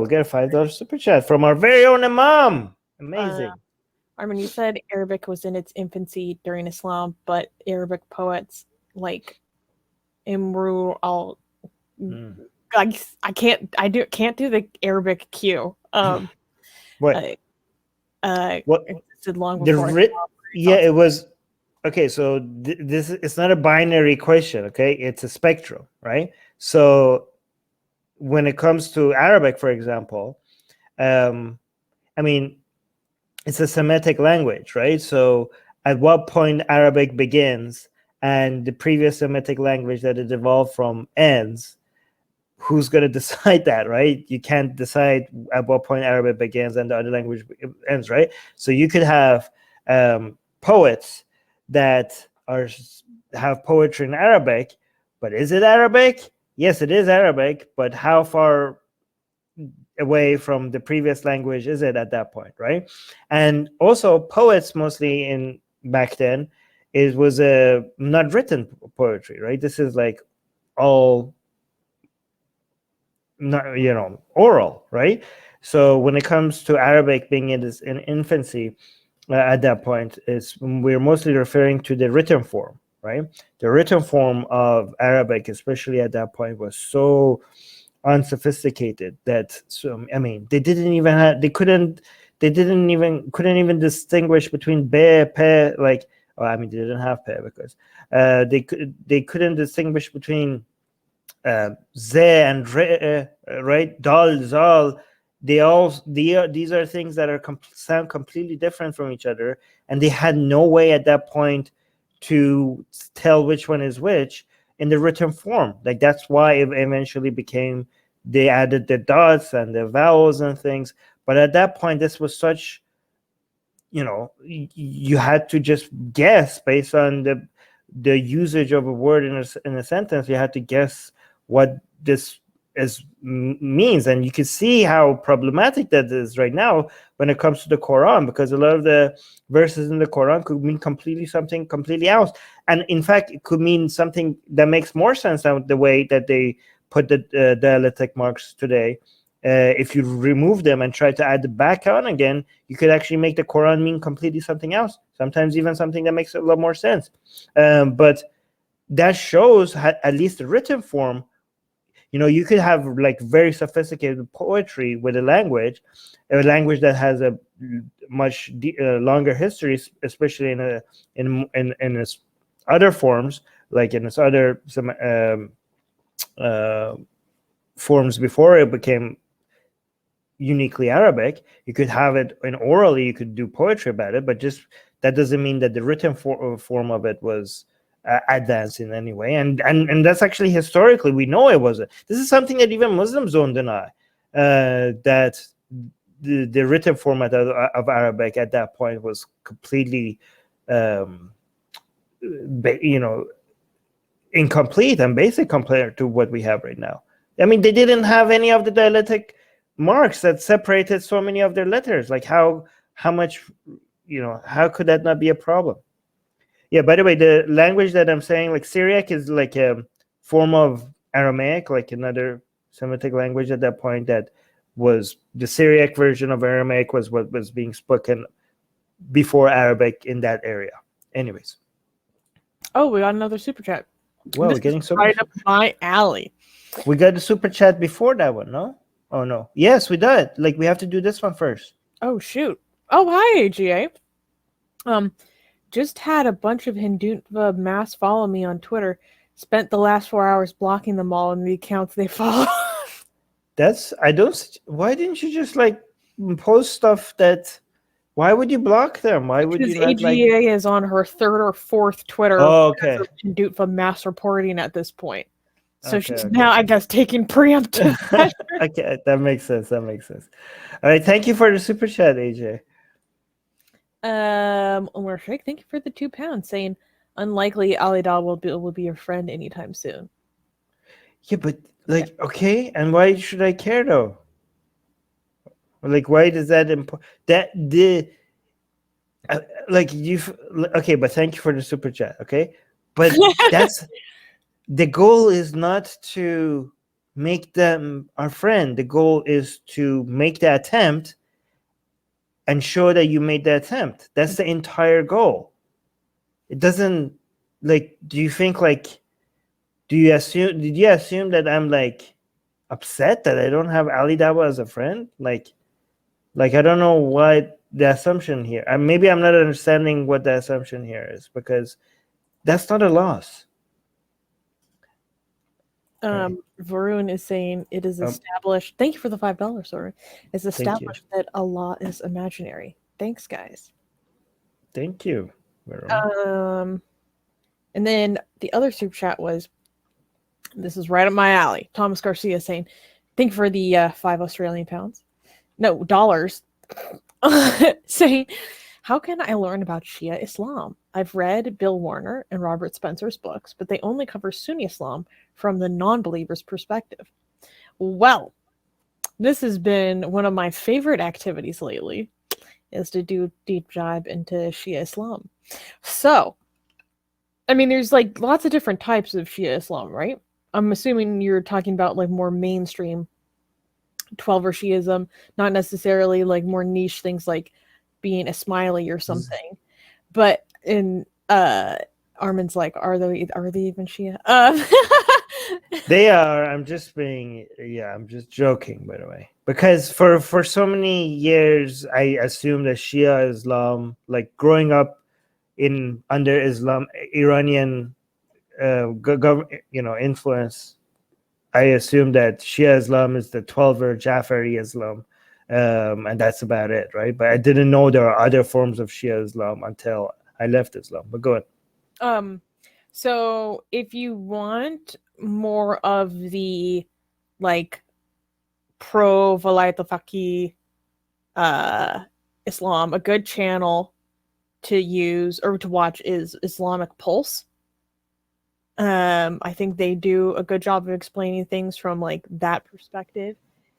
we'll get a $5 super chat from our very own Imam. Amazing. Armin, you said Arabic was in its infancy during Islam, but Arabic poets like Imru al I can't do the Arabic Q. What? What? Existed long before. It was. Okay, so this it's not a binary question. Okay, it's a spectrum, right? So when it comes to Arabic, for example, I mean, it's a Semitic language, right? So at what point Arabic begins and the previous Semitic language that it evolved from ends, who's going to decide that, right? You can't decide at what point Arabic begins and the other language ends, right? So you could have poets that have poetry in Arabic, but is it Arabic? Yes, it is Arabic, but how far away from the previous language is it at that point, right? And also poets mostly in back then, it was a not written poetry, right? This is like all not, oral, right? So when it comes to Arabic being in infancy at that point, we're mostly referring to the written form, right? The written form of Arabic, especially at that point, was so unsophisticated that they couldn't even distinguish between be, pe, like they didn't have pe because they couldn't distinguish between ze and re, right? Dal, zal. These are things that sound completely different from each other, and they had no way at that point to tell which one is which in the written form. Like that's why it eventually became, they added the dots and the vowels and things. But at that point, this was such, you had to just guess based on the usage of a word in a sentence. You had to guess what this means, and you can see how problematic that is right now when it comes to the Quran, because a lot of the verses in the Quran could mean something completely else, and in fact it could mean something that makes more sense than the way that they put the dialectic marks today. If you remove them and try to add them back on again, you could actually make the Quran mean completely something else, sometimes even something that makes a lot more sense. But that shows at least the written form. You could have like very sophisticated poetry with a language that has a much longer history, especially in its other forms, like in its other forms before it became uniquely Arabic. You could have it in orally, you could do poetry about it, but just that doesn't mean that the written form of it was advanced in any way, and that's actually historically we know it wasn't. This is something that even Muslims don't deny, that the written format of Arabic at that point was completely incomplete and basic compared to what we have right now. I mean, they didn't have any of the dialectic marks that separated so many of their letters. Like how much, how could that not be a problem? Yeah, by the way, the language that I'm saying, like Syriac, is like a form of Aramaic, like another Semitic language at that point. That was the Syriac version of Aramaic, was what was being spoken before Arabic in that area. Anyways. Oh, we got another super chat. Well, we're getting super right up my alley. We got the super chat before that one, no? Oh, no. Yes, we did. Like, we have to do this one first. Oh, shoot. Oh, hi, AGA. Just had a bunch of Hinduva mass follow me on Twitter. Spent the last 4 hours blocking them all in the accounts they follow. Why didn't you just like post stuff that, why would you block them? Why would you not AGA is on her third or fourth Twitter. Oh, okay. Hinduva mass reporting at this point. So she's now, I guess, taking preemptive measures. Okay, that makes sense. All right, thank you for the super chat, AJ. Omar Sheikh, thank you for the £2, saying unlikely Ali Dal will be your friend anytime soon. Yeah, but like, okay, and why should I care though? Like, why does that okay, but thank you for the super chat, okay? But that's the goal is not to make them our friend. The goal is to make the attempt and show that you made the attempt. That's the entire goal. It doesn't, like, do you think, like, did you assume that I'm like upset that I don't have Ali Dawah as a friend? Like I don't know what the assumption here. Maybe I'm not understanding what the assumption here is, because that's not a loss. Varun is saying it is established. Thank you for the $5, sorry. It's established that Allah is imaginary. Thanks, guys. Thank you, Varun. And then the other super chat was, this is right up my alley. Thomas Garcia saying, thank you for the 5 Australian pounds. No, dollars. Saying, how can I learn about Shia Islam? I've read Bill Warner and Robert Spencer's books, but they only cover Sunni Islam from the non-believer's perspective. Well, this has been one of my favorite activities lately, is to do deep dive into Shia Islam. So, I mean, there's like lots of different types of Shia Islam, right? I'm assuming you're talking about like more mainstream 12er Shiism, not necessarily like more niche things like being a smiley or something. But in Armin's like, are they even Shia? They are. I'm just joking, by the way, because for so many years I assumed that Shia Islam, like growing up under Islam, Iranian influence, I assumed that Shia Islam is the 12er Jafari Islam, and that's about it, right? But I didn't know there are other forms of Shia Islam until I left Islam. But go ahead. So if you want more of the like pro Walayat al-Faqih Islam, a good channel to use or to watch is Islamic Pulse. I think they do a good job of explaining things from like that perspective.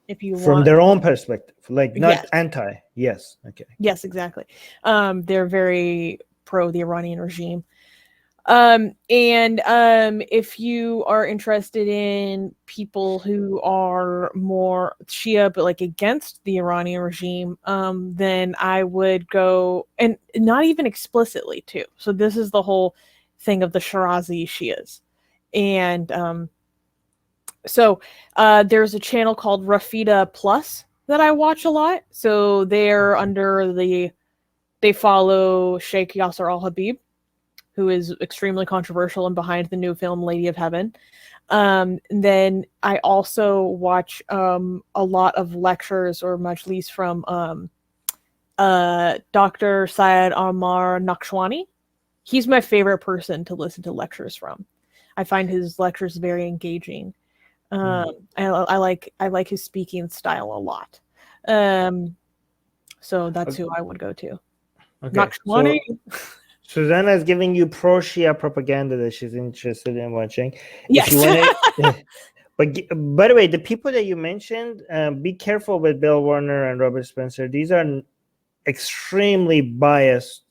If you from their own perspective, like not anti. Yes. Okay. Yes, exactly. They're very pro the Iranian regime. And if you are interested in people who are more Shia but like against the Iranian regime, then I would go, and not even explicitly too. So this is the whole thing of the Shirazi Shias. And so there's a channel called Rafida Plus that I watch a lot. So they're they follow Sheikh Yasser al-Habib, who is extremely controversial and behind the new film Lady of Heaven. Then I also watch a lot of lectures or majlis from Dr. Syed Amar Naqshwani. He's my favorite person to listen to lectures from. I find his lectures very engaging. I like his speaking style a lot. So that's who I would go to. Okay. Naqshwani. So Susanna is giving you pro Shia propaganda that she's interested in watching. Yes. If you want to, but by the way, the people that you mentioned, be careful with Bill Warner and Robert Spencer. These are extremely biased.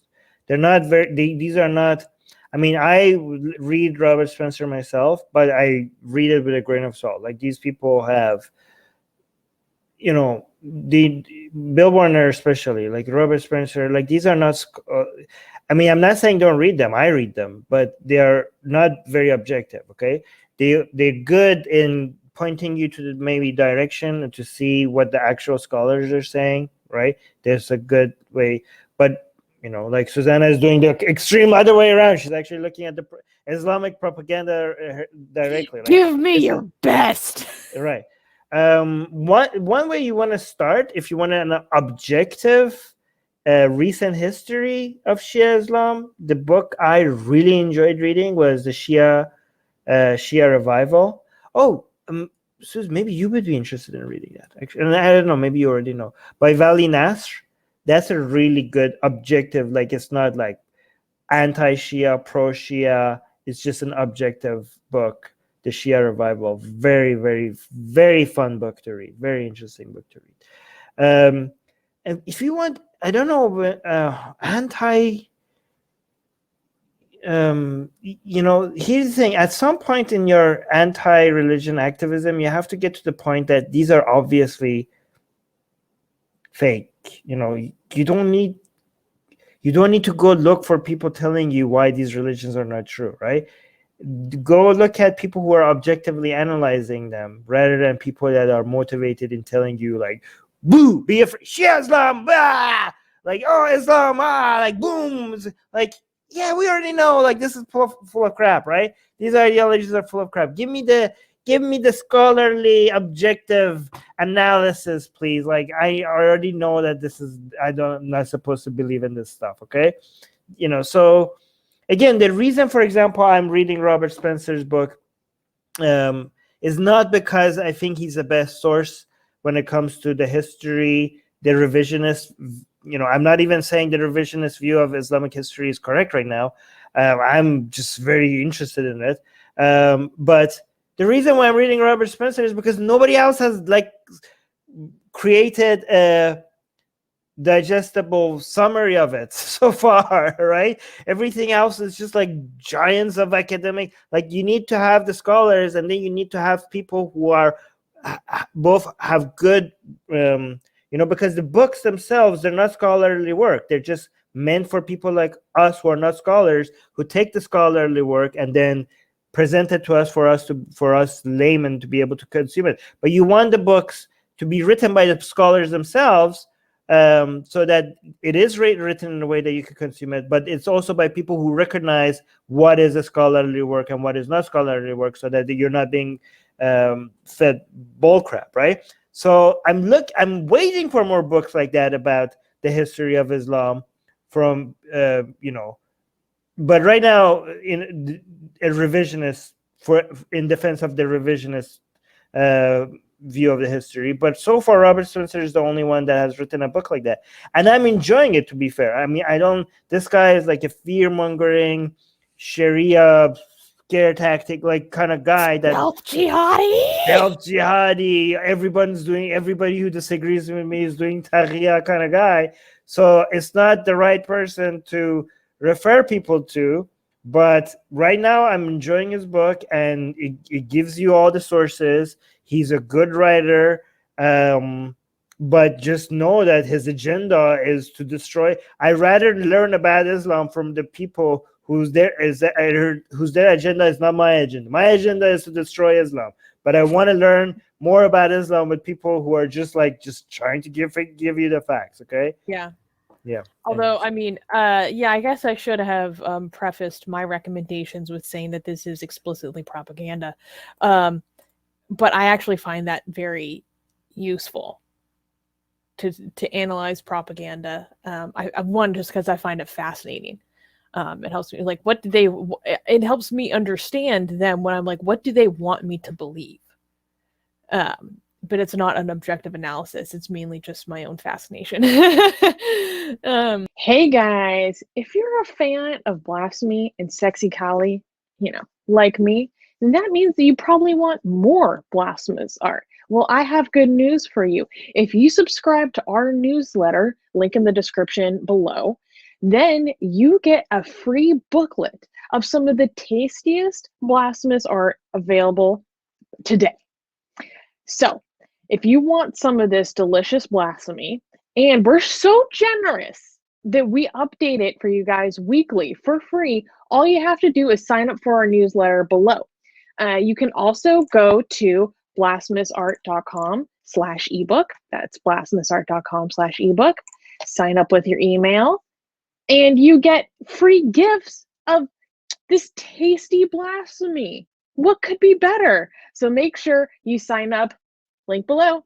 They're not these are not. I mean, I read Robert Spencer myself, but I read it with a grain of salt. Like, these people have, the Bill Warner especially, like Robert Spencer, like these are not. I mean, I'm not saying don't read them. I read them, but they are not very objective. Okay, they're good in pointing you to the maybe direction and to see what the actual scholars are saying. Right? There's a good way, but like Susanna is doing the extreme other way around. She's actually looking at the Islamic propaganda directly. Like, give me your best. Right. One way you want to start, if you want an objective recent history of Shia Islam, the book I really enjoyed reading was the Shia Revival. Oh, Suze, maybe you would be interested in reading that. Actually, and I don't know, maybe you already know, by Vali Nasr. That's a really good objective. Like, it's not like anti-Shia, pro-Shia. It's just an objective book. The Shia Revival, very, very, very fun book to read. Very interesting book to read. And if you want, I don't know, you know, here's the thing: at some point in your anti-religion activism, you have to get to the point that these are obviously fake. You know, you don't need to go look for people telling you why these religions are not true, right? Go look at people who are objectively analyzing them rather than people that are motivated in telling you like, boo, be afraid, Shia Islam, ah! Like, oh, Islam, ah, like, boom, like, yeah, we already know, like, this is full of crap, right? These ideologies are full of crap. Give me the scholarly, objective analysis, please. Like, I already know that I'm not supposed to believe in this stuff, okay? You know, so again, the reason, for example, I'm reading Robert Spencer's book is not because I think he's the best source when it comes to the history, the revisionist. You know, I'm not even saying the revisionist view of Islamic history is correct right now. I'm just very interested in it. But the reason why I'm reading Robert Spencer is because nobody else has like created a digestible summary of it so far, right? Everything else is just like giants of academic. Like, you need to have the scholars, and then you need to have people who are both have good you know, because the books themselves, they're not scholarly work. They're just meant for people like us who are not scholars, who take the scholarly work and then present it to us for us laymen to be able to consume it. But you want the books to be written by the scholars themselves, so that it is written in a way that you can consume it, but it's also by people who recognize what is a scholarly work and what is not scholarly work, so that you're not being fed bull crap, right? So I'm waiting for more books like that about the history of Islam from you know, but right now in a revisionist in defense of the revisionist view of the history. But so far, Robert Spencer is the only one that has written a book like that, and I'm enjoying it, to be fair. I mean, this guy is like a fear-mongering Sharia scare tactic like kind of guy that jihadi. Everybody who disagrees with me is doing taghiya kind of guy. So it's not the right person to refer people to. But right now I'm enjoying his book, and it gives you all the sources. He's a good writer, but just know that his agenda is to destroy. I rather learn about Islam from the people whose their agenda is not my agenda. My agenda is to destroy Islam, but I want to learn more about Islam with people who are just trying to give you the facts. Okay. Yeah. Yeah. Although, I mean, yeah, I guess I should have prefaced my recommendations with saying that this is explicitly propaganda. But I actually find that very useful to analyze propaganda. I one, just because I find it fascinating. It helps me, like, it helps me understand them when I'm like, what do they want me to believe? But it's not an objective analysis. It's mainly just my own fascination. Hey guys, if you're a fan of blasphemy and sexy Kali, you know, like me, then that means that you probably want more blasphemous art. Well, I have good news for you. If you subscribe to our newsletter, link in the description below, then you get a free booklet of some of the tastiest blasphemous art available today. So, if you want some of this delicious blasphemy, and we're so generous that we update it for you guys weekly for free, all you have to do is sign up for our newsletter below. You can also go to blasphemousart.com/ebook. That's blasphemousart.com/ebook. Sign up with your email, and you get free gifts of this tasty blasphemy. What could be better? So make sure you sign up. Link below.